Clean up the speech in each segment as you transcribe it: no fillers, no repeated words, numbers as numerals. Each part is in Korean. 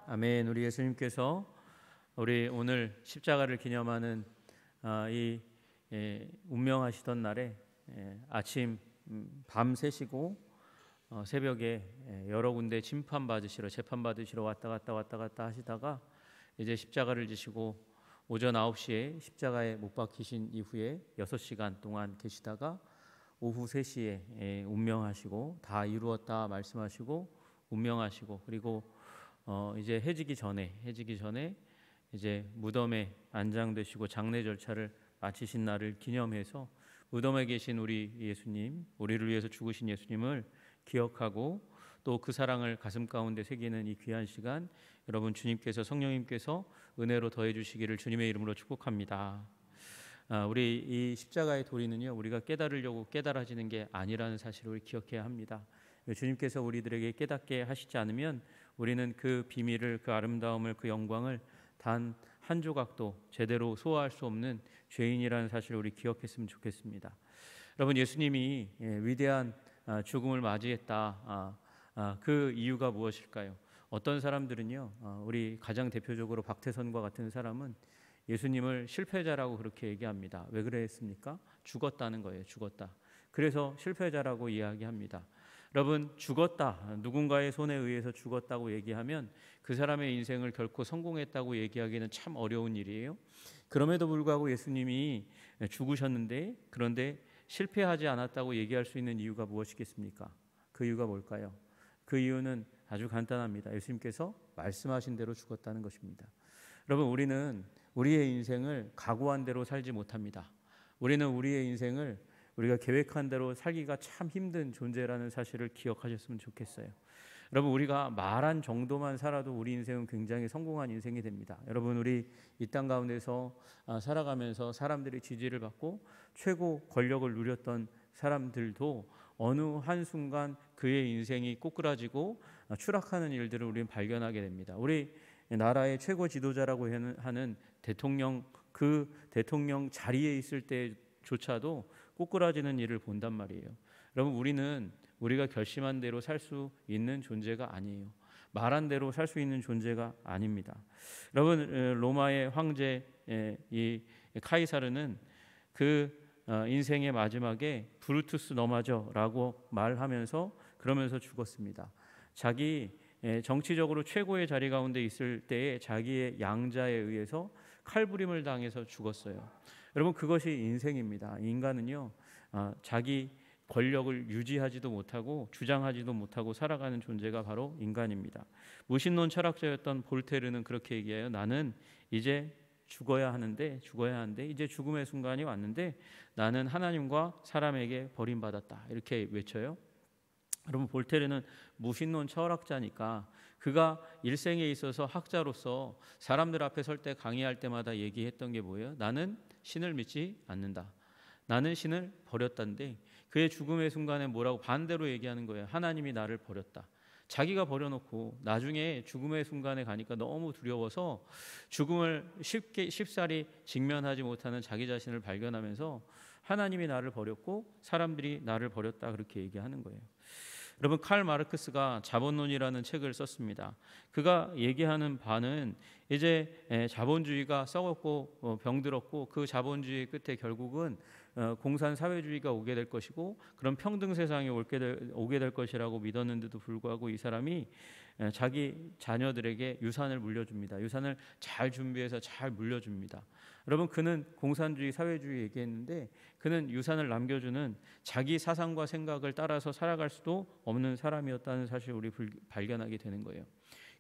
아멘. 우리 예수님께서 우리 오늘 십자가를 기념하는 이 운명하시던 날에 아침 밤 새시고 새벽에 여러 군데 재판 받으시러 왔다 갔다 하시다가 이제 십자가를 지시고 오전 9시에 십자가에 못 박히신 이후에 6시간 동안 계시다가 오후 3시에 운명하시고 다 이루었다 말씀하시고 운명하시고, 그리고 이제 해지기 전에 이제 무덤에 안장되시고 장례 절차를 마치신 날을 기념해서 무덤에 계신 우리 예수님, 우리를 위해서 죽으신 예수님을 기억하고 또 그 사랑을 가슴 가운데 새기는 이 귀한 시간, 여러분 주님께서 성령님께서 은혜로 더해 주시기를 주님의 이름으로 축복합니다. 우리 이 십자가의 도리는요, 우리가 깨달으려고 깨달아지는 게 아니라는 사실을 우리 기억해야 합니다. 주님께서 우리들에게 깨닫게 하시지 않으면 우리는 그 비밀을, 그 아름다움을, 그 영광을 단 한 조각도 제대로 소화할 수 없는 죄인이라는 사실을 우리 기억했으면 좋겠습니다. 여러분, 예수님이 위대한 죽음을 맞이했다. 그 이유가 무엇일까요? 어떤 사람들은요, 우리 가장 대표적으로 박태선과 같은 사람은 예수님을 실패자라고 그렇게 얘기합니다. 왜 그랬습니까? 죽었다는 거예요. 죽었다. 그래서 실패자라고 이야기합니다. 여러분, 죽었다, 누군가의 손에 의해서 죽었다고 얘기하면 그 사람의 인생을 결코 성공했다고 얘기하기는 참 어려운 일이에요. 그럼에도 불구하고 예수님이 죽으셨는데, 그런데 실패하지 않았다고 얘기할 수 있는 이유가 무엇이겠습니까? 그 이유가 뭘까요? 그 이유는 아주 간단합니다. 예수님께서 말씀하신 대로 죽었다는 것입니다. 여러분, 우리는 우리의 인생을 각오한 대로 살지 못합니다. 우리는 우리의 인생을 우리가 계획한 대로 살기가 참 힘든 존재라는 사실을 기억하셨으면 좋겠어요. 여러분, 우리가 말한 정도만 살아도 우리 인생은 굉장히 성공한 인생이 됩니다. 여러분, 우리 이 땅 가운데서 살아가면서 사람들의 지지를 받고 최고 권력을 누렸던 사람들도 어느 한순간 그의 인생이 꼬꾸라지고 추락하는 일들을 우리는 발견하게 됩니다. 우리 나라의 최고 지도자라고 하는 대통령, 그 대통령 자리에 있을 때조차도 꼬꾸라지는 일을 본단 말이에요. 여러분, 우리는 우리가 결심한 대로 살 수 있는 존재가 아니에요. 말한 대로 살 수 있는 존재가 아닙니다. 여러분, 로마의 황제 이 카이사르는 그 인생의 마지막에 브루투스 너마저라고 말하면서 그러면서 죽었습니다. 자기 정치적으로 최고의 자리 가운데 있을 때에 자기의 양자에 의해서 칼부림을 당해서 죽었어요. 여러분, 그것이 인생입니다. 인간은요, 자기 권력을 유지하지도 못하고 주장하지도 못하고 살아가는 존재가 바로 인간입니다. 무신론 철학자였던 볼테르는 그렇게 얘기해요. 나는 이제 죽어야 하는데 이제 죽음의 순간이 왔는데 나는 하나님과 사람에게 버림받았다, 이렇게 외쳐요. 여러분, 볼테르는 무신론 철학자니까 그가 일생에 있어서 학자로서 사람들 앞에 설 때 강의할 때마다 얘기했던 게 뭐예요? 나는 신을 믿지 않는다. 나는 신을 버렸다는데 그의 죽음의 순간에 뭐라고 반대로 얘기하는 거예요. 하나님이 나를 버렸다. 자기가 버려놓고 나중에 죽음의 순간에 가니까 너무 두려워서 죽음을 쉽사리 직면하지 못하는 자기 자신을 발견하면서 하나님이 나를 버렸고 사람들이 나를 버렸다, 그렇게 얘기하는 거예요. 여러분, 칼 마르크스가 자본론이라는 책을 썼습니다. 그가 얘기하는 바는 이제 자본주의가 썩었고 병들었고 그 자본주의 끝에 결국은 공산사회주의가 오게 될 것이고 그런 평등 세상이 오게 될 것이라고 믿었는데도 불구하고 이 사람이 자기 자녀들에게 유산을 물려줍니다. 유산을 잘 준비해서 잘 물려줍니다. 여러분, 그는 공산주의, 사회주의 얘기했는데 그는 유산을 남겨주는 자기 사상과 생각을 따라서 살아갈 수도 없는 사람이었다는 사실을 우리 발견하게 되는 거예요.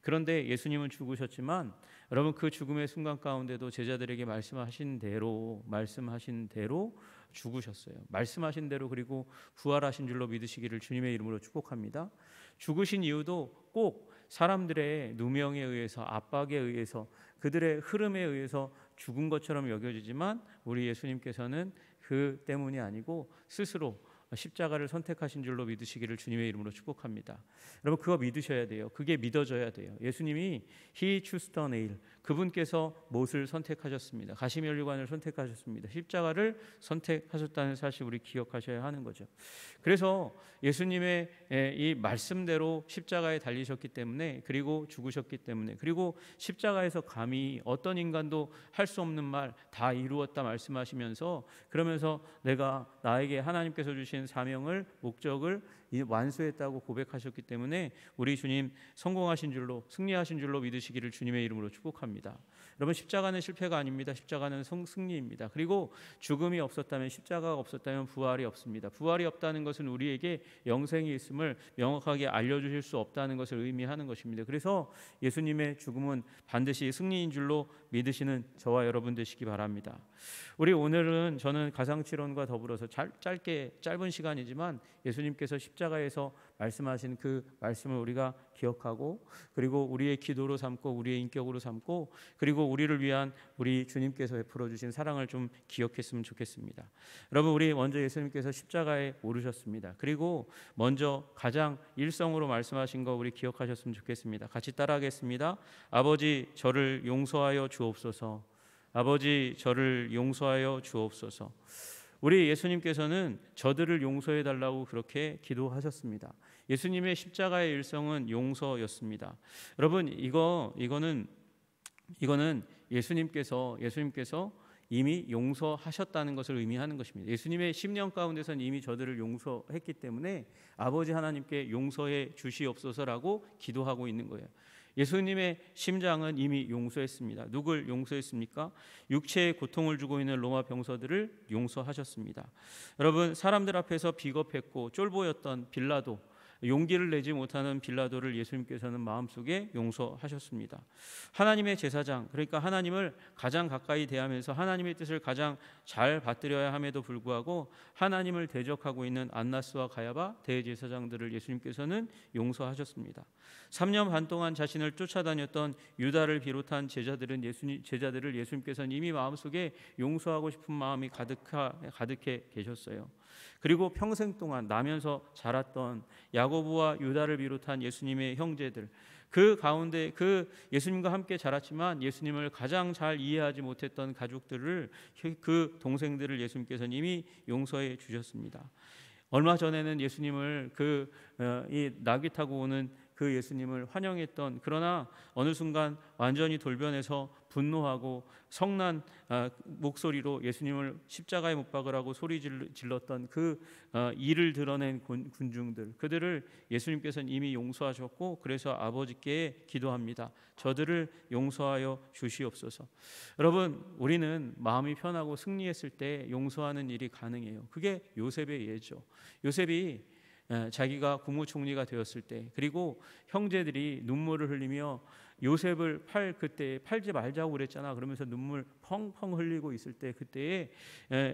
그런데 예수님은 죽으셨지만 여러분, 그 죽음의 순간 가운데도 제자들에게 말씀하신 대로 죽으셨어요. 말씀하신 대로, 그리고 부활하신 줄로 믿으시기를 주님의 이름으로 축복합니다. 죽으신 이유도 꼭 사람들의 누명에 의해서, 압박에 의해서, 그들의 흐름에 의해서 죽은 것처럼 여겨지지만 우리 예수님께서는 그 때문이 아니고 스스로 십자가를 선택하신 줄로 믿으시기를 주님의 이름으로 축복합니다. 여러분 그거 믿으셔야 돼요. 그게 믿어져야 돼요. 예수님이 He chose the nail, 그분께서 못을 선택하셨습니다. 가시면류관을 선택하셨습니다. 십자가를 선택하셨다는 사실 우리 기억하셔야 하는 거죠. 그래서 예수님의 이 말씀대로 십자가에 달리셨기 때문에, 그리고 죽으셨기 때문에, 그리고 십자가에서 감히 어떤 인간도 할 수 없는 말 다 이루었다 말씀하시면서, 그러면서 내가 나에게 하나님께서 주신 사명을, 목적을 완수했다고 고백하셨기 때문에 우리 주님 성공하신 줄로, 승리하신 줄로 믿으시기를 주님의 이름으로 축복합니다. 여러분 십자가는 실패가 아닙니다. 십자가는 승리입니다. 그리고 죽음이 없었다면, 십자가가 없었다면 부활이 없습니다. 부활이 없다는 것은 우리에게 영생이 있음을 명확하게 알려주실 수 없다는 것을 의미하는 것입니다. 그래서 예수님의 죽음은 반드시 승리인 줄로 믿으시는 저와 여러분 되시기 바랍니다. 우리 오늘은 저는 가상치론과 더불어서 짧은 시간이지만 예수님께서 십자가에서 말씀하신 그 말씀을 우리가 기억하고, 그리고 우리의 기도로 삼고, 우리의 인격으로 삼고, 그리고 우리를 위한 우리 주님께서 베풀어 주신 사랑을 좀 기억했으면 좋겠습니다. 여러분 우리 먼저 예수님께서 십자가에 오르셨습니다. 그리고 먼저 가장 일성으로 말씀하신 거 우리 기억하셨으면 좋겠습니다. 같이 따라하겠습니다. 아버지 저를 용서하여 주옵소서. 아버지 저를 용서하여 주옵소서. 우리 예수님께서는 저들을 용서해 달라고 그렇게 기도하셨습니다. 예수님의 십자가의 일성은 용서였습니다. 여러분 이거는 예수님께서 이미 용서하셨다는 것을 의미하는 것입니다. 예수님의 십년 가운데서는 이미 저들을 용서했기 때문에 아버지 하나님께 용서해 주시옵소서라고 기도하고 있는 거예요. 예수님의 심장은 이미 용서했습니다. 누굴 용서했습니까? 육체의 고통을 주고 있는 로마 병사들을 용서하셨습니다. 여러분 사람들 앞에서 비겁했고 쫄보였던 빌라도, 용기를 내지 못하는 빌라도를 예수님께서는 마음속에 용서하셨습니다. 하나님의 제사장, 그러니까 하나님을 가장 가까이 대하면서 하나님의 뜻을 가장 잘 받들여야 함에도 불구하고 하나님을 대적하고 있는 안나스와 가야바 대제사장들을 예수님께서는 용서하셨습니다. 3년 반 동안 자신을 쫓아다녔던 유다를 비롯한 제자들을 예수님께서는 이미 마음속에 용서하고 싶은 마음이 가득해 계셨어요. 그리고 평생 동안 나면서 자랐던 야고보와 유다를 비롯한 예수님의 형제들, 그 가운데 그 예수님과 함께 자랐지만 예수님을 가장 잘 이해하지 못했던 가족들을, 그 동생들을 예수님께서는 이미 용서해 주셨습니다. 얼마 전에는 예수님을 이 나귀 타고 오는 그 예수님을 환영했던, 그러나 어느 순간 완전히 돌변해서 분노하고 성난 목소리로 예수님을 십자가에 못 박으라고 소리 질렀던 그 이를 드러낸 군중들, 그들을 예수님께서는 이미 용서하셨고, 그래서 아버지께 기도합니다. 저들을 용서하여 주시옵소서. 여러분 우리는 마음이 편하고 승리했을 때 용서하는 일이 가능해요. 그게 요셉의 예죠. 요셉이 자기가 국무총리가 되었을 때, 그리고 형제들이 눈물을 흘리며 요셉을 그때 팔지 말자고 그랬잖아 그러면서 눈물 펑펑 흘리고 있을 때, 그때에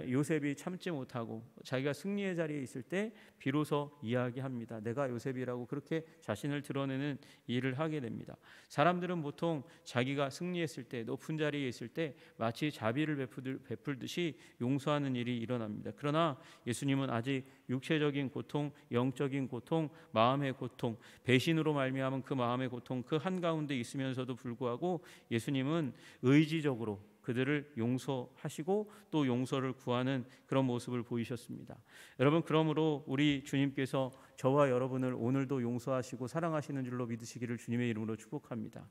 요셉이 참지 못하고 자기가 승리의 자리에 있을 때 비로소 이야기합니다. 내가 요셉이라고 그렇게 자신을 드러내는 일을 하게 됩니다. 사람들은 보통 자기가 승리했을 때, 높은 자리에 있을 때 마치 자비를 베풀듯이 용서하는 일이 일어납니다. 그러나 예수님은 아직 육체적인 고통, 영적인 고통, 마음의 고통, 배신으로 말미암은 그 마음의 고통, 그 한가운데 있으면서도 불구하고 예수님은 의지적으로 그들을 용서하시고 또 용서를 구하는 그런 모습을 보이셨습니다. 여러분 그러므로 우리 주님께서 저와 여러분을 오늘도 용서하시고 사랑하시는 줄로 믿으시기를 주님의 이름으로 축복합니다.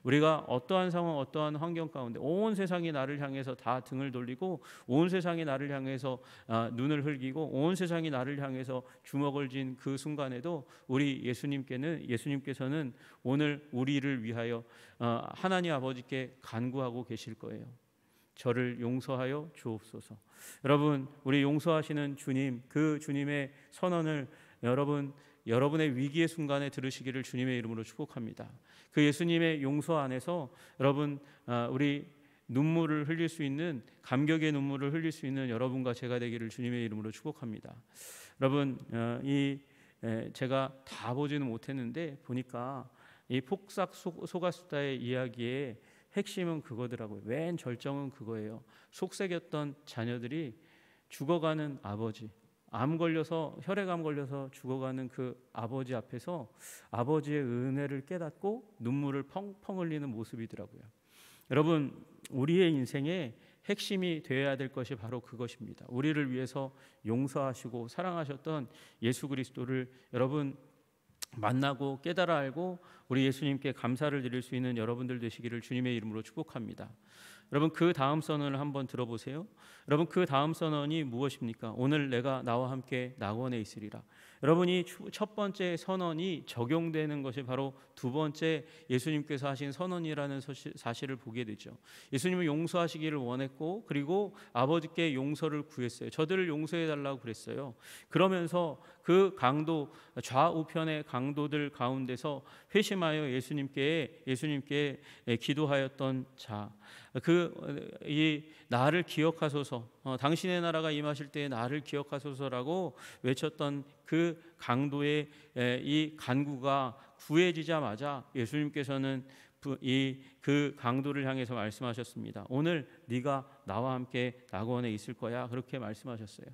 우리가 어떠한 상황, 어떠한 환경 가운데 온 세상이 나를 향해서 다 등을 돌리고, 온 세상이 나를 향해서 눈을 흘기고, 온 세상이 나를 향해서 주먹을 쥔 그 순간에도 우리 예수님께서는 오늘 우리를 위하여 하나님 아버지께 간구하고 계실 거예요. 저를 용서하여 주옵소서. 여러분 우리 용서하시는 주님, 그 주님의 선언을 여러분의 위기의 순간에 들으시기를 주님의 이름으로 축복합니다. 그 예수님의 용서 안에서 여러분 우리 눈물을 흘릴 수 있는, 감격의 눈물을 흘릴 수 있는 여러분과 제가 되기를 주님의 이름으로 축복합니다. 여러분 제가 다 보지는 못했는데 보니까 이 폭삭 소가수다의 이야기의 핵심은 그거더라고요. 맨 절정은 그거예요. 속삭였던 자녀들이 죽어가는 아버지, 암 걸려서 혈액암 걸려서 죽어가는 그 아버지 앞에서 아버지의 은혜를 깨닫고 눈물을 펑펑 흘리는 모습이더라고요. 여러분, 우리의 인생에 핵심이 되어야 될 것이 바로 그것입니다. 우리를 위해서 용서하시고 사랑하셨던 예수 그리스도를 여러분 만나고 깨달아 알고 우리 예수님께 감사를 드릴 수 있는 여러분들 되시기를 주님의 이름으로 축복합니다. 여러분, 그 다음 선언을 한번 들어보세요. 여러분, 그 다음 선언이 무엇입니까? 오늘 내가 나와 함께 낙원에 있으리라. 여러분이 첫 번째 선언이 적용되는 것이 바로 두 번째 예수님께서 하신 선언이라는 사실을 보게 되죠. 예수님은 용서하시기를 원했고 그리고 아버지께 용서를 구했어요. 저들을 용서해 달라고 그랬어요. 그러면서 그 강도, 좌우편의 강도들 가운데서 회심하여 예수님께 기도하였던 자, 이 나를 기억하소서, 당신의 나라가 임하실 때에 나를 기억하소서라고 외쳤던 그 강도의 이 간구가 구해지자마자 예수님께서는 그 강도를 향해서 말씀하셨습니다. 오늘 네가 나와 함께 낙원에 있을 거야, 그렇게 말씀하셨어요.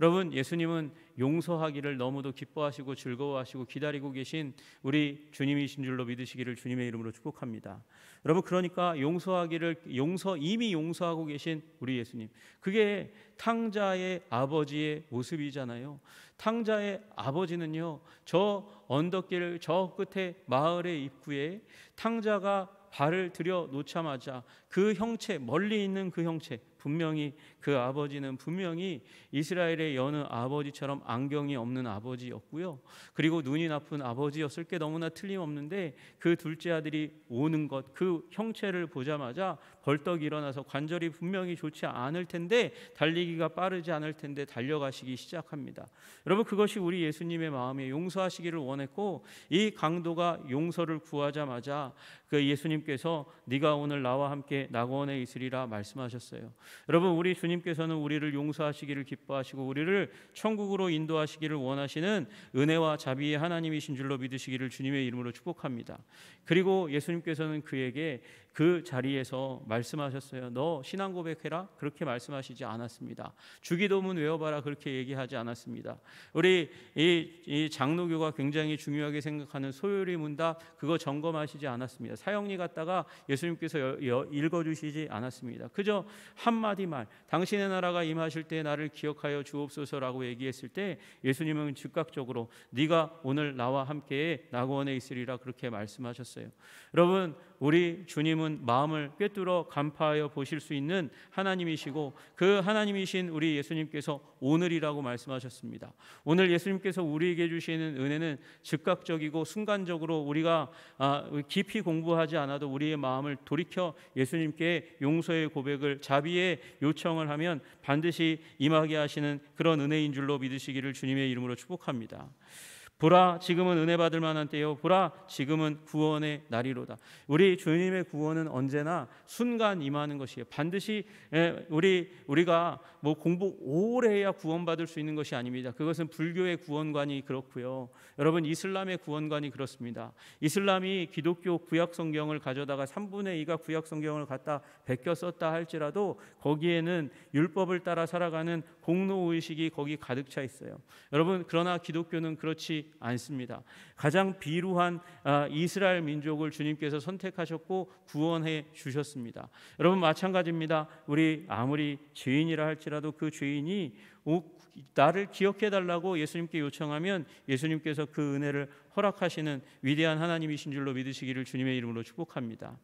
여러분, 예수님은 용서하기를 너무도 기뻐하시고 즐거워하시고 기다리고 계신 우리 주님이신 줄로 믿으시기를 주님의 이름으로 축복합니다. 여러분, 그러니까 이미 용서하고 계신 우리 예수님, 그게 탕자의 아버지의 모습이잖아요. 탕자의 아버지는요, 저 언덕길 저 끝에 마을의 입구에 탕자가 발을 들여 놓자마자 그 형체, 멀리 있는 그 형체, 분명히 그 아버지는 분명히 이스라엘의 여느 아버지처럼 안경이 없는 아버지였고요. 그리고 눈이 나쁜 아버지였을 게 너무나 틀림없는데 그 둘째 아들이 오는 것, 그 형체를 보자마자 벌떡 일어나서 관절이 분명히 좋지 않을 텐데 달리기가 빠르지 않을 텐데 달려가시기 시작합니다. 여러분, 그것이 우리 예수님의 마음에 용서하시기를 원했고 이 강도가 용서를 구하자마자 그 예수님께서 네가 오늘 나와 함께 낙원에 있으리라 말씀하셨어요. 여러분, 우리 주님께서는 우리를 용서하시기를 기뻐하시고 우리를 천국으로 인도하시기를 원하시는 은혜와 자비의 하나님이신 줄로 믿으시기를 주님의 이름으로 축복합니다. 그리고 예수님께서는 그에게 그 자리에서 말씀하셨어요. 너 신앙 고백해라, 그렇게 말씀하시지 않았습니다. 주기도문 외워봐라, 그렇게 얘기하지 않았습니다. 우리 이 장로교가 굉장히 중요하게 생각하는 소요리 문답, 그거 점검하시지 않았습니다. 사형리 갔다가 예수님께서 읽어주시지 않았습니다. 그저 한마디 말, 당신의 나라가 임하실 때 나를 기억하여 주옵소서라고 얘기했을 때 예수님은 즉각적으로 네가 오늘 나와 함께 낙원에 있으리라, 그렇게 말씀하셨어요. 여러분, 우리 주님은 마음을 꿰뚫어 간파하여 보실 수 있는 하나님이시고 그 하나님이신 우리 예수님께서 오늘이라고 말씀하셨습니다. 오늘 예수님께서 우리에게 주시는 은혜는 즉각적이고 순간적으로 우리가 깊이 공부하지 않아도 우리의 마음을 돌이켜 예수님께 용서의 고백을, 자비의 요청을 하면 반드시 임하게 하시는 그런 은혜인 줄로 믿으시기를 주님의 이름으로 축복합니다. 보라, 지금은 은혜 받을 만한 때요, 보라, 지금은 구원의 날이로다. 우리 주님의 구원은 언제나 순간 임하는 것이에요. 반드시 우리가 뭐 공부 오래 해야 구원받을 수 있는 것이 아닙니다. 그것은 불교의 구원관이 그렇고요. 여러분, 이슬람의 구원관이 그렇습니다. 이슬람이 기독교 구약 성경을 가져다가 3분의 2가 구약 성경을 갖다 베껴 썼다 할지라도 거기에는 율법을 따라 살아가는 공로 의식이 거기 가득 차 있어요. 여러분, 그러나 기독교는 그렇지 않습니다. 가장 비루한 이스라엘 민족을 주님께서 선택하셨고 구원해 주셨습니다. 여러분, 마찬가지입니다. 우리 아무리 죄인이라 할지라도 그 죄인이 나를 기억해 달라고 예수님께 요청하면 예수님께서 그 은혜를 허락하시는 위대한 하나님이신 줄로 믿으시기를 주님의 이름으로 축복합니다.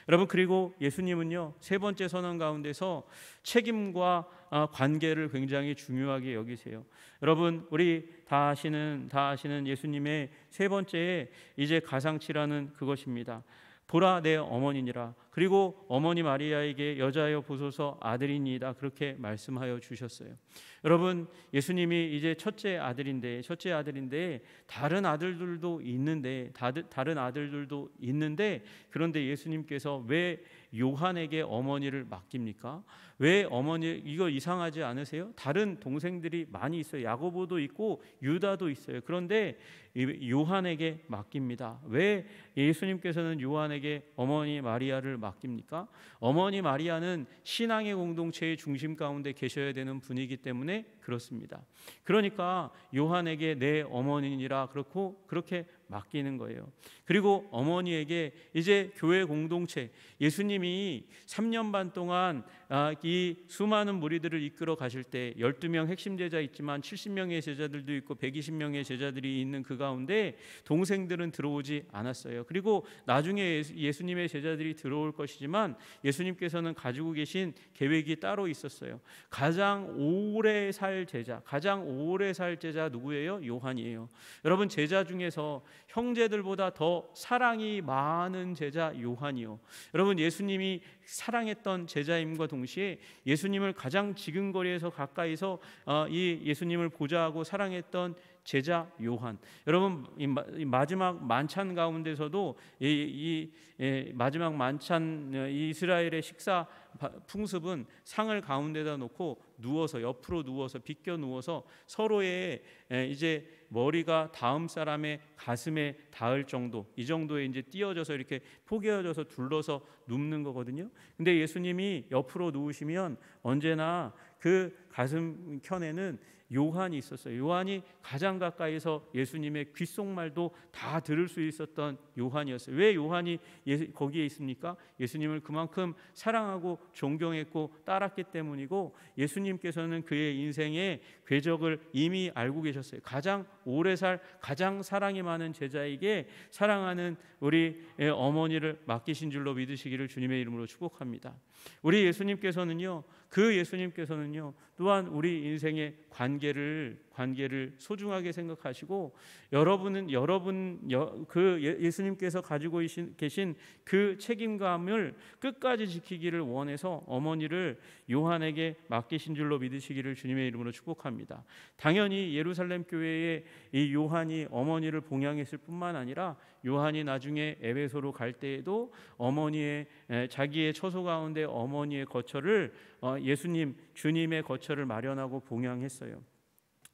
여러분, 그리고 예수님은요, 세 번째 선언 가운데서 책임과 관계를 굉장히 중요하게 여기세요. 여러분, 우리 다 아시는 예수님의 세 번째 이제 가상치라는 그것입니다. 보라, 내 어머니니라. 그리고 어머니 마리아에게 여자여 보소서 아들이니이다, 그렇게 말씀하여 주셨어요. 여러분, 예수님이 이제 첫째 아들인데 다른 아들들도 있는데 그런데 예수님께서 왜 요한에게 어머니를 맡깁니까? 왜 어머니, 이거 이상하지 않으세요? 다른 동생들이 많이 있어요. 야고보도 있고 유다도 있어요. 그런데 요한에게 맡깁니다. 왜 예수님께서는 요한에게 어머니 마리아를 맡깁니까? 어머니 마리아는 신앙의 공동체의 중심 가운데 계셔야 되는 분이기 때문에 그렇습니다. 그러니까 요한에게 내 어머니니라 그렇게 맡기는 거예요. 그리고 어머니에게 이제 교회 공동체, 예수님이 3년 반 동안 이 수많은 무리들을 이끌어 가실 때 12명 핵심 제자 있지만 70명의 제자들도 있고 120명의 제자들이 있는 그 가운데 동생들은 들어오지 않았어요. 그리고 나중에 예수님의 제자들이 들어올 것이지만 예수님께서는 가지고 계신 계획이 따로 있었어요. 가장 오래 살 제자 누구예요? 요한이에요. 여러분, 제자 중에서 형제들보다 더 사랑이 많은 제자 요한이요. 여러분, 예수님이 사랑했던 제자임과 동시에 예수님을 가장 지근거리에서 가까이서 이 예수님을 보좌하고 사랑했던 제자 요한. 여러분, 이 마지막 만찬 가운데서도 이 마지막 만찬 이스라엘의 식사 풍습은 상을 가운데다 놓고 누워서 옆으로 누워서 비껴 누워서 서로의 이제 머리가 다음 사람의 가슴에 닿을 정도, 이 정도에 이제 띄어져서 이렇게 포개어져서 둘러서 눕는 거거든요. 근데 예수님이 옆으로 누우시면 언제나 그 가슴 편에는 요한이 있었어요. 요한이 가장 가까이서 예수님의 귓속말도 다 들을 수 있었던 요한이었어요. 왜 요한이 거기에 있습니까? 예수님을 그만큼 사랑하고 존경했고 따랐기 때문이고, 예수님께서는 그의 인생의 궤적을 이미 알고 계셨어요. 가장 오래 살 가장 사랑이 많은 제자에게 사랑하는 우리 어머니를 맡기신 줄로 믿으시기를 주님의 이름으로 축복합니다. 우리 예수님께서는요, 또한 우리 인생의 관계를 소중하게 생각하시고, 그 예수님께서 가지고 계신 그 책임감을 끝까지 지키기를 원해서 어머니를 요한에게 맡기신 줄로 믿으시기를 주님의 이름으로 축복합니다. 당연히 예루살렘 교회에 이 요한이 어머니를 봉양했을 뿐만 아니라 요한이 나중에 에베소로 갈 때에도 어머니의 자기의 처소 가운데 어머니의 거처를 예수님 주님의 거처를 마련하고 봉양했어요.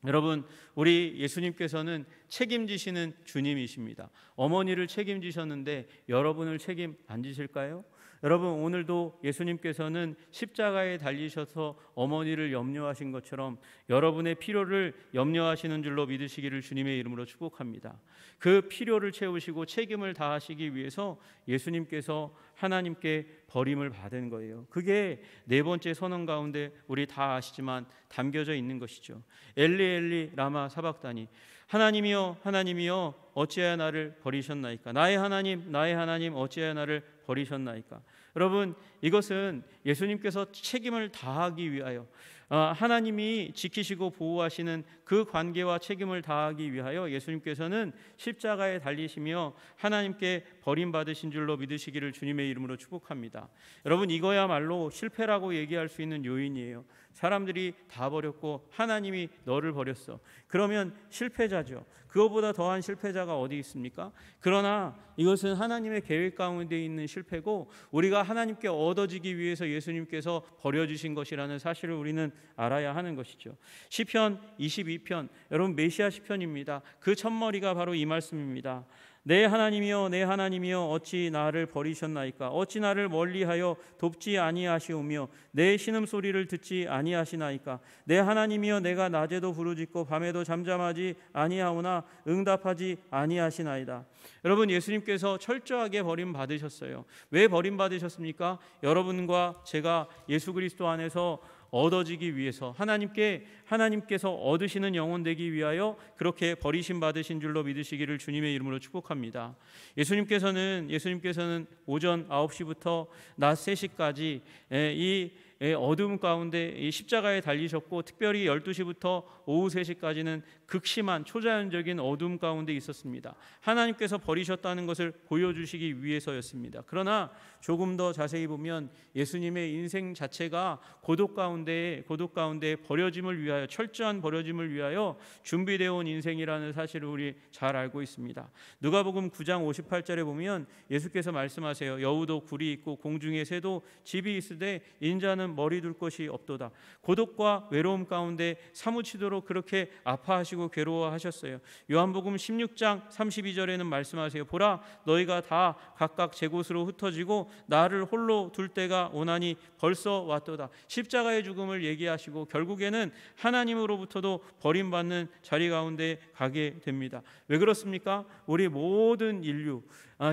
여러분, 우리 예수님께서는 책임지시는 주님이십니다. 어머니를 책임지셨는데 여러분을 책임 안 지실까요? 여러분, 오늘도 예수님께서는 십자가에 달리셔서 어머니를 염려하신 것처럼 여러분의 필요를 염려하시는 줄로 믿으시기를 주님의 이름으로 축복합니다. 그 필요를 채우시고 책임을 다하시기 위해서 예수님께서 하나님께 버림을 받은 거예요. 그게 네 번째 선언 가운데 우리 다 아시지만 담겨져 있는 것이죠. 엘리 엘리 라마 사박다니, 하나님이여 하나님이여 어찌하여 나를 버리셨나이까? 나의 하나님 어찌하여 나를 버리셨나이까? 여러분, 이것은 예수님께서 책임을 다하기 위하여, 하나님이 지키시고 보호하시는 그 관계와 책임을 다하기 위하여 예수님께서는 십자가에 달리시며 하나님께 버림받으신 줄로 믿으시기를 주님의 이름으로 축복합니다. 여러분, 이거야말로 실패라고 얘기할 수 있는 요인이에요. 사람들이 다 버렸고 하나님이 너를 버렸어. 그러면 실패자죠. 그거보다 더한 실패자가 어디 있습니까? 그러나 이것은 하나님의 계획 가운데 있는 실패고, 우리가 하나님께 얻어지기 위해서 예수님께서 버려주신 것이라는 사실을 우리는 알아야 하는 것이죠. 시편 22편, 여러분 메시아 시편입니다. 그 첫머리가 바로 이 말씀입니다. 내 하나님이여 어찌 나를 버리셨나이까? 어찌 나를 멀리하여 돕지 아니하시오며 내 신음소리를 듣지 아니하시나이까? 내 하나님이여, 내가 낮에도 부르짖고 밤에도 잠잠하지 아니하오나 응답하지 아니하시나이다. 여러분, 예수님께서 철저하게 버림받으셨어요. 왜 버림받으셨습니까? 여러분과 제가 예수 그리스도 안에서 얻어지기 위해서, 하나님께서 얻으시는 영혼 되기 위하여 그렇게 버리심 받으신 줄로 믿으시기를 주님의 이름으로 축복합니다. 예수님께서는 오전 9시부터 낮 3시까지 이 어둠 가운데 이 십자가에 달리셨고, 특별히 12시부터 오후 3시까지는 극심한 초자연적인 어둠 가운데 있었습니다. 하나님께서 버리셨다는 것을 보여주시기 위해서였습니다. 그러나 조금 더 자세히 보면 예수님의 인생 자체가 고독 가운데 버려짐을 위하여, 철저한 버려짐을 위하여 준비되어 온 인생이라는 사실을 우리 잘 알고 있습니다. 누가복음 9장 58절에 보면 예수께서 말씀하세요. 여우도 굴이 있고 공중의 새도 집이 있으되 인자는 자에게는 머리 둘 곳이 없도다. 고독과 외로움 가운데 사무치도록 그렇게 아파하시고 괴로워하셨어요. 요한복음 16장 32절에는 말씀하세요. 보라, 너희가 다 각각 제 곳으로 흩어지고 나를 홀로 둘 때가 오나니 벌써 왔도다. 십자가의 죽음을 얘기하시고 결국에는 하나님으로부터도 버림받는 자리 가운데 가게 됩니다. 왜 그렇습니까? 우리 모든 인류,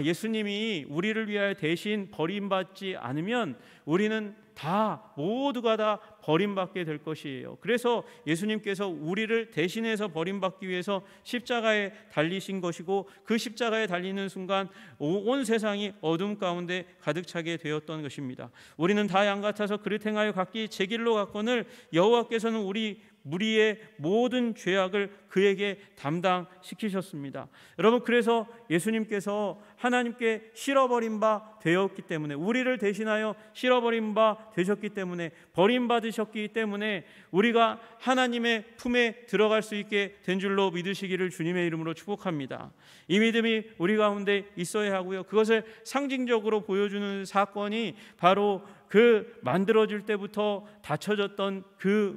예수님이 우리를 위하여 대신 버림받지 않으면 우리는 다 모두가 다 버림받게 될 것이에요. 그래서 예수님께서 우리를 대신해서 버림받기 위해서 십자가에 달리신 것이고, 그 십자가에 달리는 순간 온 세상이 어둠 가운데 가득 차게 되었던 것입니다. 우리는 다 양 같아서 그릇 행하여 각기 제 길로 갔거늘 여호와께서는 우리 무리의 모든 죄악을 그에게 담당시키셨습니다. 여러분, 그래서 예수님께서 하나님께 실어버린 바 되었기 때문에, 우리를 대신하여 실어버린 바 되셨기 때문에, 버림받으셨기 때문에 우리가 하나님의 품에 들어갈 수 있게 된 줄로 믿으시기를 주님의 이름으로 축복합니다. 이 믿음이 우리 가운데 있어야 하고요, 그것을 상징적으로 보여주는 사건이 바로 그 만들어질 때부터 닫혀졌던 그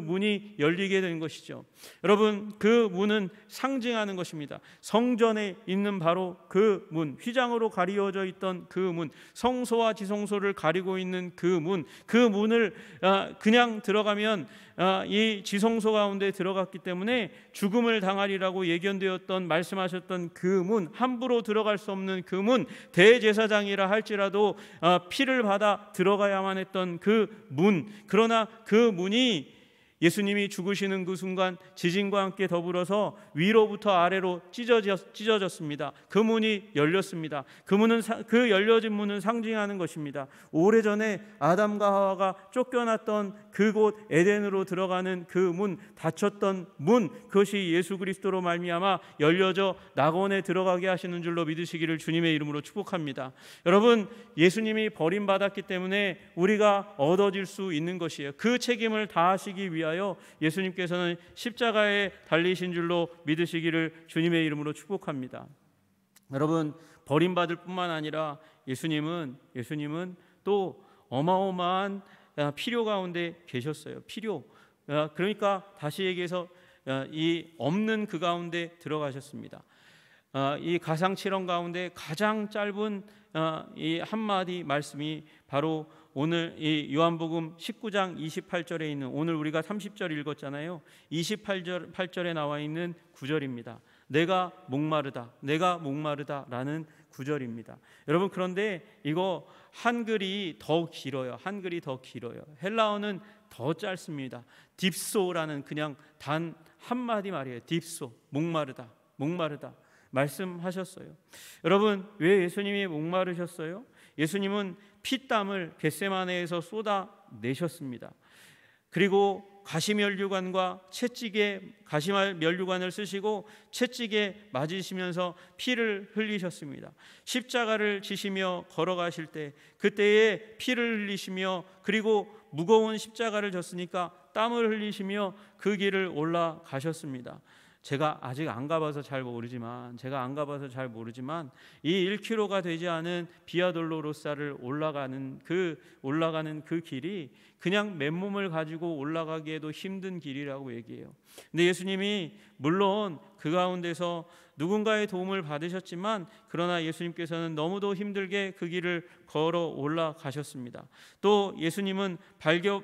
문이 열리게 된 것이죠. 여러분, 그 문은 상징하는 것입니다. 성전에 있는 바로 그 문, 휘장으로 가리워져 있던 그 문, 성소와 지성소를 가리고 있는 그 문을 그냥 들어가면 이 지성소 가운데 들어갔기 때문에 죽음을 당하리라고 예견되었던, 말씀하셨던 그 문, 함부로 들어갈 수 없는 그 문, 대제사장이라 할지라도 피를 받아 들어가야만 했던 그 문, 그러나 그 문이 예수님이 죽으시는 그 순간 지진과 함께 더불어서 위로부터 아래로 찢어졌습니다. 그 문이 열렸습니다. 그 열려진 문은 상징하는 것입니다. 오래전에 아담과 하와가 쫓겨났던 그곳 에덴으로 들어가는 그 문, 닫혔던 문, 그것이 예수 그리스도로 말미암아 열려져 낙원에 들어가게 하시는 줄로 믿으시기를 주님의 이름으로 축복합니다. 여러분, 예수님이 버림받았기 때문에 우리가 얻어질 수 있는 것이에요. 그 책임을 다하시기 위하여 예수님께서는 십자가에 달리신 줄로 믿으시기를 주님의 이름으로 축복합니다. 여러분, 버림받을 뿐만 아니라 예수님은 또 어마어마한 필요 가운데 계셨어요. 필요. 그러니까 다시 얘기해서 이 없는 그 가운데 들어가셨습니다. 이 가상칠언 가운데 가장 짧은 이 한마디 말씀이 바로 오늘 이 요한복음 19장 28절에 있는, 오늘 우리가 30절 읽었잖아요. 28절에 나와 있는 구절입니다. 내가 목마르다 라는 구절입니다. 여러분, 그런데 이거 한글이 더 길어요. 헬라어는 더 짧습니다. 딥소라는 그냥 단 한마디 말이에요. 딥소, 목마르다 말씀하셨어요. 여러분, 왜 예수님이 목마르셨어요? 예수님은 피땀을 겟세마네에서 쏟아내셨습니다. 그리고 가시면류관과 가시면류관을 쓰시고 채찍에 맞으시면서 피를 흘리셨습니다. 십자가를 지시며 걸어가실 때 그때에 피를 흘리시며, 그리고 무거운 십자가를 졌으니까 땀을 흘리시며 그 길을 올라가셨습니다. 제가 아직 안 가봐서 잘 모르지만 이 1km가 되지 않은 비아돌로로사를 올라가는 그 길이 그냥 맨몸을 가지고 올라가기에도 힘든 길이라고 얘기해요. 근데 예수님이 물론 그 가운데서 누군가의 도움을 받으셨지만, 그러나 예수님께서는 너무도 힘들게 그 길을 걸어 올라가셨습니다. 또 예수님은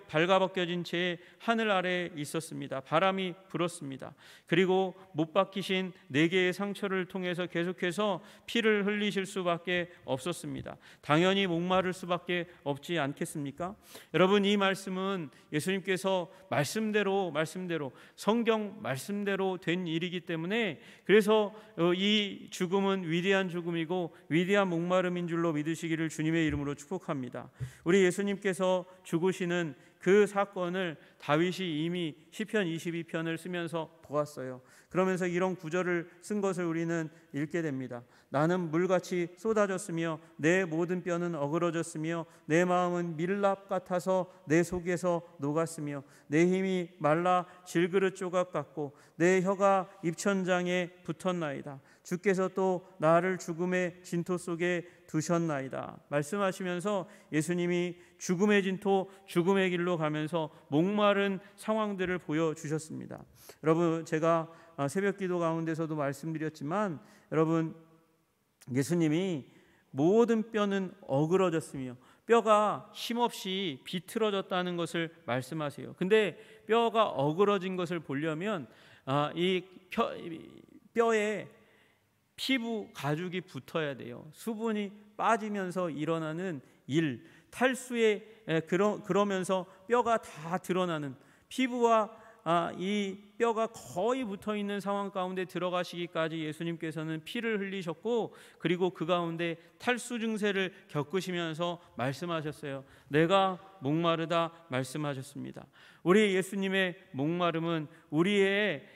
발가벗겨진 채 하늘 아래에 있었습니다. 바람이 불었습니다. 그리고 못 박히신 4개의 상처를 통해서 계속해서 피를 흘리실 수밖에 없었습니다. 당연히 목마를 수밖에 없지 않겠습니까? 여러분, 이 말씀은 예수님께서 말씀대로 성경 말씀대로 된 일이기 때문에, 그래서 이 죽음은 위대한 죽음이고 위대한 목마름인 줄로 믿으시기를 주님의 이름으로 축복합니다. 우리 예수님께서 죽으시는 그 사건을 다윗이 이미 시편 22편을 쓰면서 보았어요. 그러면서 이런 구절을 쓴 것을 우리는 읽게 됩니다. 나는 물같이 쏟아졌으며 내 모든 뼈는 어그러졌으며 내 마음은 밀랍 같아서 내 속에서 녹았으며 내 힘이 말라 질그릇 조각 같고 내 혀가 입천장에 붙었나이다. 주께서 또 나를 죽음의 진토 속에 두셨나이다 말씀하시면서 예수님이 죽음의 진토, 죽음의 길로 가면서 목마른 상황들을 보여주셨습니다. 여러분, 제가 새벽 기도 가운데서도 말씀드렸지만, 여러분, 예수님이 모든 뼈는 어그러졌으며 뼈가 힘없이 비틀어졌다는 것을 말씀하세요. 근데 뼈가 어그러진 것을 보려면 이 뼈에 피부 가죽이 붙어야 돼요. 수분이 빠지면서 일어나는 탈수에 그러면서 뼈가 다 드러나는, 피부와 이 뼈가 거의 붙어 있는 상황 가운데 들어가시기까지 예수님께서는 피를 흘리셨고, 그리고 그 가운데 탈수 증세를 겪으시면서 말씀하셨어요. 내가 목마르다 말씀하셨습니다. 우리 예수님의 목마름은 우리의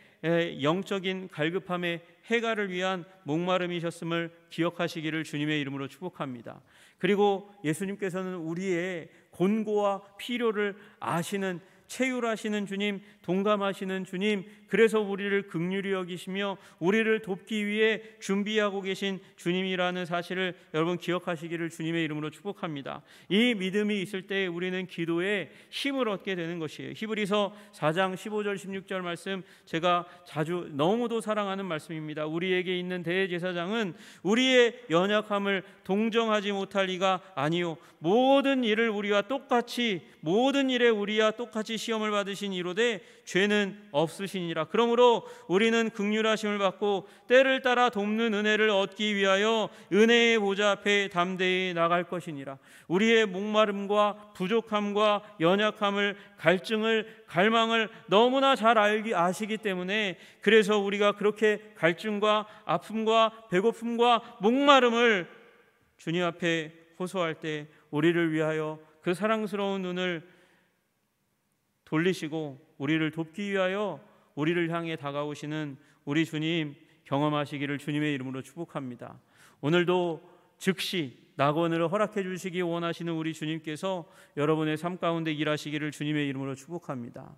영적인 갈급함의 해결을 위한 목마름이셨음을 기억하시기를 주님의 이름으로 축복합니다. 그리고 예수님께서는 우리의 곤고와 필요를 아시는, 체휼하시는 주님, 동감하시는 주님, 그래서 우리를 긍휼히 여기시며 우리를 돕기 위해 준비하고 계신 주님이라는 사실을 여러분 기억하시기를 주님의 이름으로 축복합니다. 이 믿음이 있을 때 우리는 기도에 힘을 얻게 되는 것이에요. 히브리서 4장 15절 16절 말씀, 제가 자주 너무도 사랑하는 말씀입니다. 우리에게 있는 대제사장은 우리의 연약함을 동정하지 못할 리가 아니요 모든 일에 우리와 똑같이 시험을 받으신 이로되 죄는 없으시니라. 그러므로 우리는 긍휼하심을 받고 때를 따라 돕는 은혜를 얻기 위하여 은혜의 보좌 앞에 담대히 나갈 것이니라. 우리의 목마름과 부족함과 연약함을, 갈증을, 갈망을 너무나 잘 아시기 때문에, 그래서 우리가 그렇게 갈증과 아픔과 배고픔과 목마름을 주님 앞에 호소할 때 우리를 위하여 그 사랑스러운 눈을 돌리시고 우리를 돕기 위하여 우리를 향해 다가오시는 우리 주님 경험하시기를 주님의 이름으로 축복합니다. 오늘도 즉시 낙원을 허락해 주시기 원하시는 우리 주님께서 여러분의 삶 가운데 일하시기를 주님의 이름으로 축복합니다.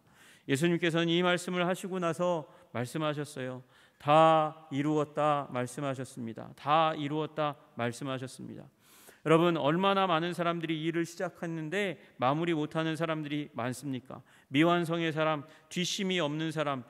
예수님께서는 이 말씀을 하시고 나서 말씀하셨어요. 다 이루었다 말씀하셨습니다. 다 이루었다 말씀하셨습니다. 여러분, 얼마나 많은 사람들이 일을 시작했는데 마무리 못하는 사람들이 많습니까? 미완성의 사람, 뒷심이 없는 사람,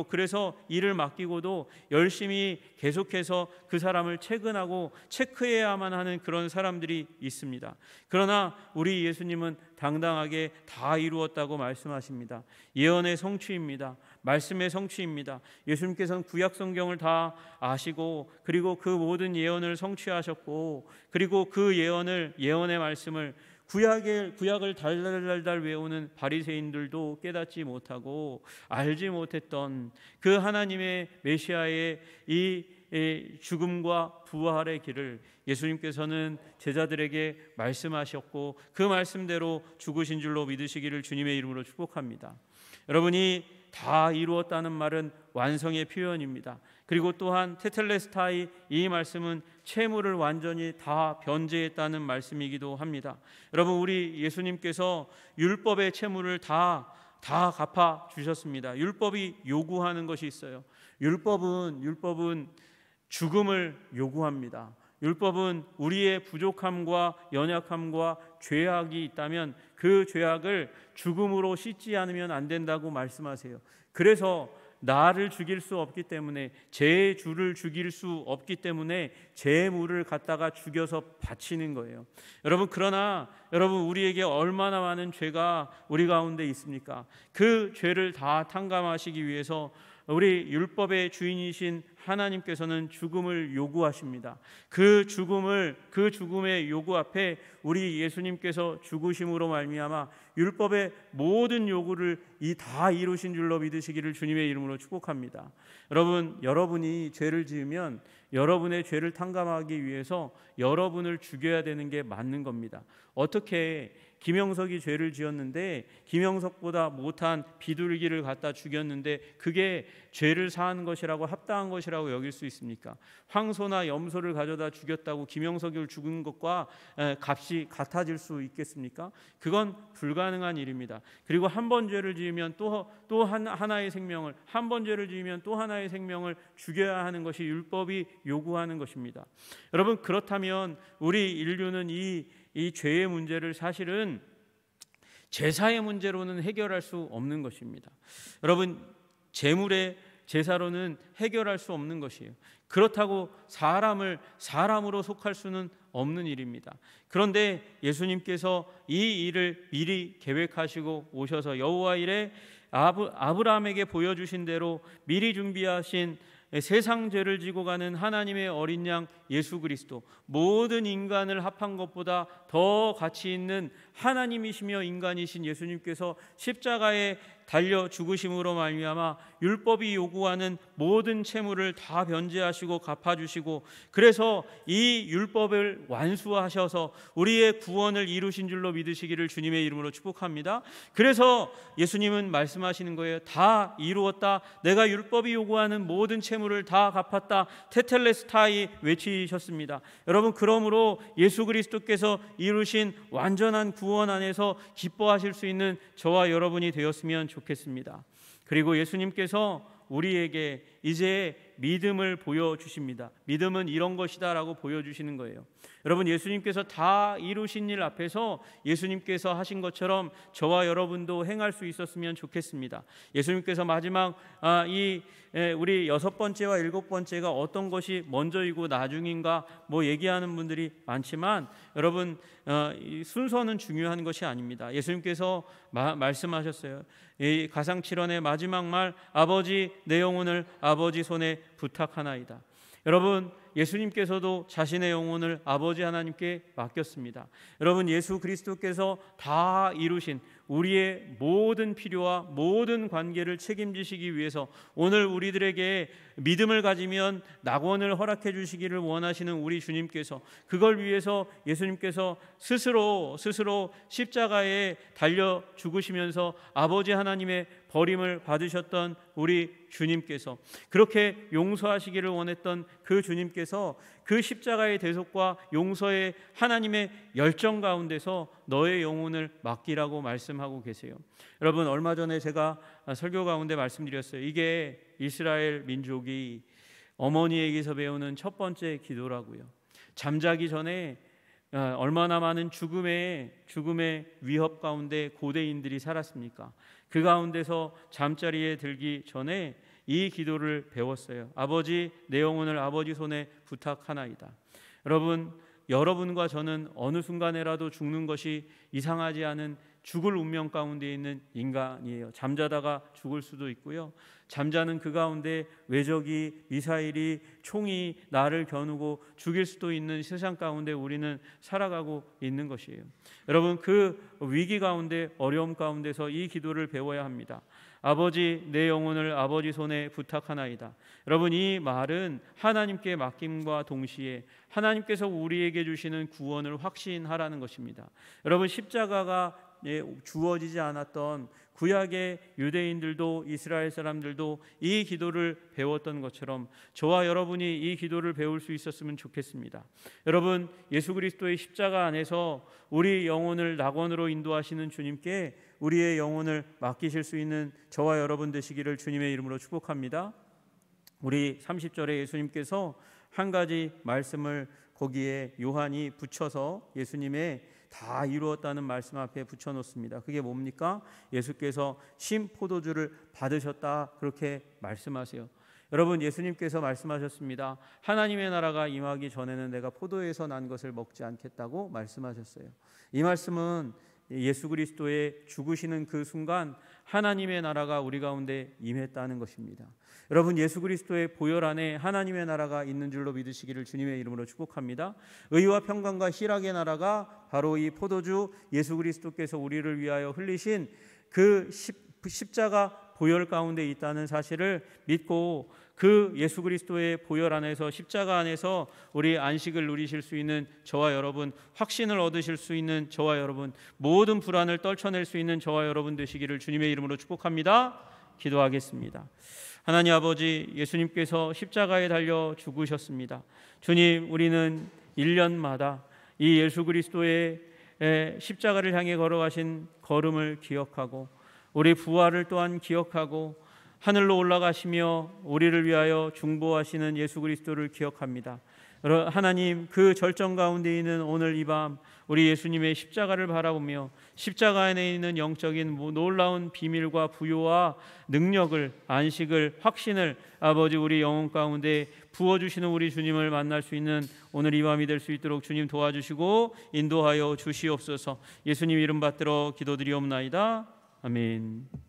그래서 일을 맡기고도 열심히 계속해서 그 사람을 체근하고 체크해야만 하는 그런 사람들이 있습니다. 그러나 우리 예수님은 당당하게 다 이루었다고 말씀하십니다. 예언의 성취입니다. 말씀의 성취입니다. 예수님께서는 구약 성경을 다 아시고, 그리고 그 모든 예언을 성취하셨고, 그리고 그 예언의 말씀을 구약을 달달달달 외우는 바리새인들도 깨닫지 못하고 알지 못했던 그 하나님의 메시아의 이 죽음과 부활의 길을 예수님께서는 제자들에게 말씀하셨고, 그 말씀대로 죽으신 줄로 믿으시기를 주님의 이름으로 축복합니다. 여러분이 다 이루었다는 말은 완성의 표현입니다. 그리고 또한 테텔레스타이, 이 말씀은 채무를 완전히 다 변제했다는 말씀이기도 합니다. 여러분, 우리 예수님께서 율법의 채무를 다 갚아 주셨습니다. 율법이 요구하는 것이 있어요. 율법은 죽음을 요구합니다. 율법은 우리의 부족함과 연약함과 죄악이 있다면 그 죄악을 죽음으로 씻지 않으면 안 된다고 말씀하세요. 그래서 나를 죽일 수 없기 때문에, 제 주를 죽일 수 없기 때문에 제 물을 갖다가 죽여서 바치는 거예요. 그러나 우리에게 얼마나 많은 죄가 우리 가운데 있습니까? 그 죄를 다 탕감하시기 위해서 우리 율법의 주인이신 하나님께서는 죽음을 요구하십니다. 그 죽음의 요구 앞에 우리 예수님께서 죽으심으로 말미암아 율법의 모든 요구를 다 이루신 줄로 믿으시기를 주님의 이름으로 축복합니다. 여러분이 죄를 지으면 여러분의 죄를 탕감하기 위해서 여러분을 죽여야 되는 게 맞는 겁니다. 어떻게 김영석이 죄를 지었는데 김영석보다 못한 비둘기를 갖다 죽였는데 그게 죄를 사한 것이라고 합당한 것이라고 것이라고 여길 수 있습니까? 황소나 염소를 가져다 죽였다고 김영석을 죽은 것과 값이 같아질 수 있겠습니까? 그건 불가능한 일입니다. 그리고 한 번 죄를 지으면 또 하나의 생명을, 한 번 죄를 지으면 또 하나의 생명을 죽여야 하는 것이 율법이 요구하는 것입니다. 여러분, 그렇다면 우리 인류는 이 죄의 문제를 사실은 제사의 문제로는 해결할 수 없는 것입니다. 여러분, 제물의 제사로는 해결할 수 없는 것이에요. 그렇다고 사람으로 속할 수는 없는 일입니다. 그런데 예수님께서 이 일을 미리 계획하시고 오셔서 여호와 일에 아브라함에게 보여주신 대로 미리 준비하신 세상 죄를 지고 가는 하나님의 어린 양 예수 그리스도, 모든 인간을 합한 것보다 더 가치 있는 하나님이시며 인간이신 예수님께서 십자가에 달려 죽으심으로 말미암아 율법이 요구하는 모든 채무를 다 변제하시고 갚아주시고, 그래서 이 율법을 완수하셔서 우리의 구원을 이루신 줄로 믿으시기를 주님의 이름으로 축복합니다. 그래서 예수님은 말씀하시는 거예요. 다 이루었다. 내가 율법이 요구하는 모든 채무를 다 갚았다. 테텔레스타이 외치셨습니다. 여러분, 그러므로 예수 그리스도께서 이루신 완전한 구원 안에서 기뻐하실 수 있는 저와 여러분이 되었으면 좋겠습니다. 그리고 예수님께서 우리에게 이제 믿음을 보여주십니다. 믿음은 이런 것이다 라고 보여주시는 거예요. 여러분, 예수님께서 다 이루신 일 앞에서 예수님께서 하신 것처럼 저와 여러분도 행할 수 있었으면 좋겠습니다. 예수님께서 마지막 우리 6번째와 7번째가 어떤 것이 먼저이고 나중인가 얘기하는 분들이 많지만, 여러분, 이 순서는 중요한 것이 아닙니다. 예수님께서 말씀하셨어요. 이 가상칠언의 마지막 말, 아버지 내 영혼을 아버지 손에 부탁하나이다. 여러분, 예수님께서도 자신의 영혼을 아버지 하나님께 맡겼습니다. 여러분, 예수 그리스도께서 다 이루신 우리의 모든 필요와 모든 관계를 책임지시기 위해서 오늘 우리들에게 믿음을 가지면 낙원을 허락해 주시기를 원하시는 우리 주님께서, 그걸 위해서 예수님께서 스스로 십자가에 달려 죽으시면서 아버지 하나님의 버림을 받으셨던 우리 주님께서, 그렇게 용서하시기를 원했던 그 주님께서 그 십자가의 대속과 용서의 하나님의 열정 가운데서 너의 영혼을 맡기라고 말씀하고 계세요. 여러분, 얼마 전에 제가 설교 가운데 말씀드렸어요. 이게 이스라엘 민족이 어머니에게서 배우는 첫 번째 기도라고요. 잠자기 전에 얼마나 많은 죽음의 위협 가운데 고대인들이 살았습니까? 그 가운데서 잠자리에 들기 전에 이 기도를 배웠어요. 아버지 내 영혼을 아버지 손에 부탁하나이다. 여러분과 저는 어느 순간에라도 죽는 것이 이상하지 않은 죽을 운명 가운데 있는 인간이에요. 잠자다가 죽을 수도 있고요. 잠자는 그 가운데 외적이, 미사일이, 총이 나를 겨누고 죽일 수도 있는 세상 가운데 우리는 살아가고 있는 것이에요. 여러분, 그 위기 가운데, 어려움 가운데서 이 기도를 배워야 합니다. 아버지 내 영혼을 아버지 손에 부탁하나이다. 여러분, 이 말은 하나님께 맡김과 동시에 하나님께서 우리에게 주시는 구원을 확신하라는 것입니다. 여러분, 십자가가 주어지지 않았던 구약의 유대인들도 이스라엘 사람들도 이 기도를 배웠던 것처럼 저와 여러분이 이 기도를 배울 수 있었으면 좋겠습니다. 여러분, 예수 그리스도의 십자가 안에서 우리 영혼을 낙원으로 인도하시는 주님께 우리의 영혼을 맡기실 수 있는 저와 여러분 되시기를 주님의 이름으로 축복합니다. 우리 30절에 예수님께서 한 가지 말씀을 거기에 요한이 붙여서 예수님의 다 이루었다는 말씀 앞에 붙여놓습니다. 그게 뭡니까? 예수께서 신 포도주를 받으셨다, 그렇게 말씀하세요. 여러분, 예수님께서 말씀하셨습니다. 하나님의 나라가 임하기 전에는 내가 포도에서 난 것을 먹지 않겠다고 말씀하셨어요. 이 말씀은 예수 그리스도의 죽으시는 그 순간 하나님의 나라가 우리 가운데 임했다는 것입니다. 여러분, 예수 그리스도의 보혈 안에 하나님의 나라가 있는 줄로 믿으시기를 주님의 이름으로 축복합니다. 의와 평강과 희락의 나라가 바로 이 포도주 예수 그리스도께서 우리를 위하여 흘리신 그 십자가 보혈 가운데 있다는 사실을 믿고 그 예수 그리스도의 보혈 안에서, 십자가 안에서 우리 안식을 누리실 수 있는 저와 여러분, 확신을 얻으실 수 있는 저와 여러분, 모든 불안을 떨쳐낼 수 있는 저와 여러분 되시기를 주님의 이름으로 축복합니다. 기도하겠습니다. 하나님 아버지, 예수님께서 십자가에 달려 죽으셨습니다. 주님, 우리는 1년마다 이 예수 그리스도의 십자가를 향해 걸어가신 걸음을 기억하고 우리 부활을 또한 기억하고 하늘로 올라가시며 우리를 위하여 중보하시는 예수 그리스도를 기억합니다. 하나님, 그 절정 가운데 있는 오늘 이 밤 우리 예수님의 십자가를 바라보며 십자가 안에 있는 영적인 놀라운 비밀과 부요와 능력을, 안식을, 확신을 아버지 우리 영혼 가운데 부어주시는 우리 주님을 만날 수 있는 오늘 이 밤이 될 수 있도록 주님 도와주시고 인도하여 주시옵소서. 예수님 이름 받들어 기도드리옵나이다. 아멘.